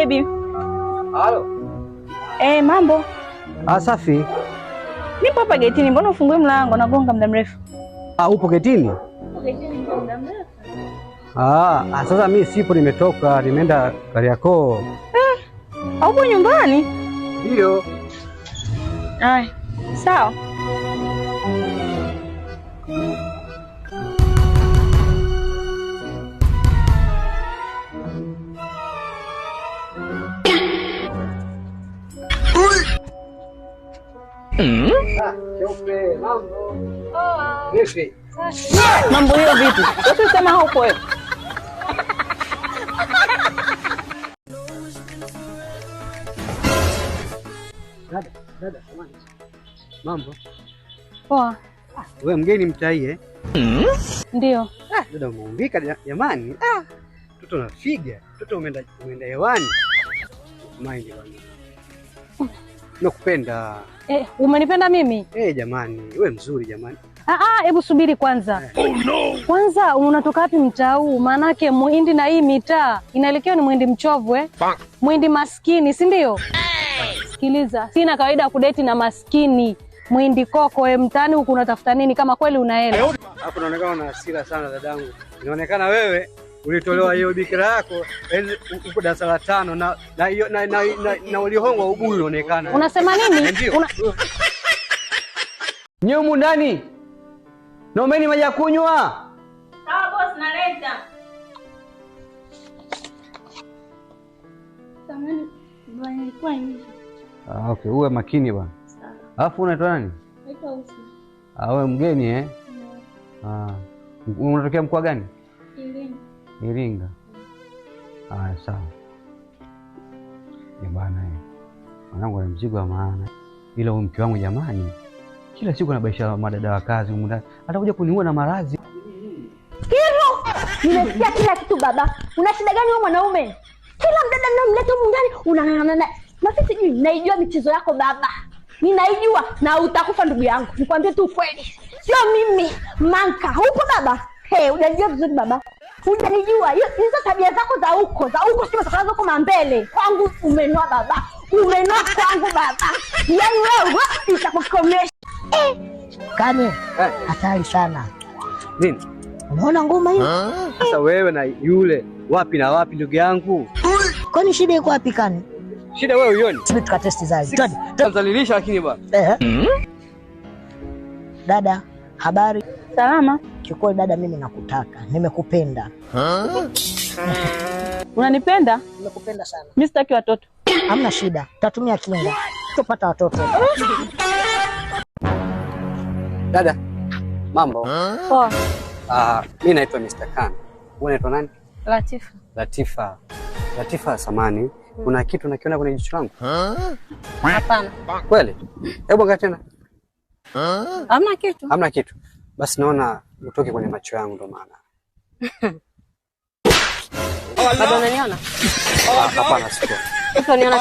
baby. Halo. Mambo. Safi. Nipo hapa getini, mbona ufungue mlango? Nagonga muda mrefu. Upo getini? Getini muda mrefu. Sasa mimi sipo, nimetoka, nimeenda Kariakoo. Haupo nyumbani? Ndio. Sawa. Cheupe, mambo. Vipi? Mambo hiyo vipi? Usisema haupo wewe. Dada, samahani. Mambo? Poa. Wewe mgeni mtai Ndio. Dada umeumbika jamani. Mtoto unafiga. Mtoto umeenda hewani. Mind bwana. Nakupenda. Umenipenda mimi? Jamani, wewe mzuri jamani. Hebu subiri kwanza. Oh no. Kwanza unatoka wapi mtaa huu? Maanake muhindi na hii mitaa inaelekea ni muhindi mchovu muhindi maskini, si ndio? Sikiliza, sina kawaida ya kudeti na maskini. Muhindi koko mtaani huku unatafuta nini kama kweli una hela? Hapo unaonekana una hasira sana dadangu. Inaonekana wewe ulitolewa hiyo bikira yako uko darasa la 5 na ulihongwa ubuyu unaonekana. Unasema nini? Nyumu ndani. Naombeni maji ya kunywa. Sawa boss, naleta. Samahani, bwana kwa nini? Okay, uwe makini bwana. Sawa. Alafu unaitwa nani? Naitwa Usi. Wewe mgeni unatokea mkoa gani? Iringa. Sawa. Bwana mwanangu ana mzigo wa maana. Ila huyu mke wangu jamani, kila siku anabaisha madada wa kazi huko ndani. Atakuja kuniua na maradhi. Kiro! Nimesikia kila kitu baba. Una shida gani wewe mwanaume? Kila mdada ninamleta huko ndani unang'ang'ana naye. Na sisi sijui naijua michezo yako baba. Ninaijua na utakufa ndugu yangu. Nikwambie tu kweli. Sio mimi, manka. Huko baba. Unajua vizuri baba. Hujanijua. Hizo tabia zako za huko sio zako zako mbele. Kwangu umenoa baba. Umenoa kwangu baba. Yaani wewe nitakukomesha. Kani hatari sana. Nini? Unaona ngoma hiyo? Sasa wewe na yule wapi na wapi ndugu yangu? Kwani shida iko wapi Kani? Shida wewe uione. Sisi tukatesti zaidi. Tunazalilisha lakini bwana. Dada, habari? Salama. Chukua dada, mimi nakutaka. Nimekupenda. Unanipenda? Nimekupenda sana. Mimi sitaki watoto. Hamna shida. Tutatumia kinga. Tupata watoto. Dada, mambo? Poa. Mimi naitwa Mr. Khan. Wewe unaitwa nani? Latifa. Latifa samani. Kuna kitu nakiona kwenye jicho langu? Hapana. Kweli? Hebu angalia tena. Hamna kitu. Basi naona utoke kwenye macho yangu ndo maana. Bado unaniona? Hapana sio. Sasa niona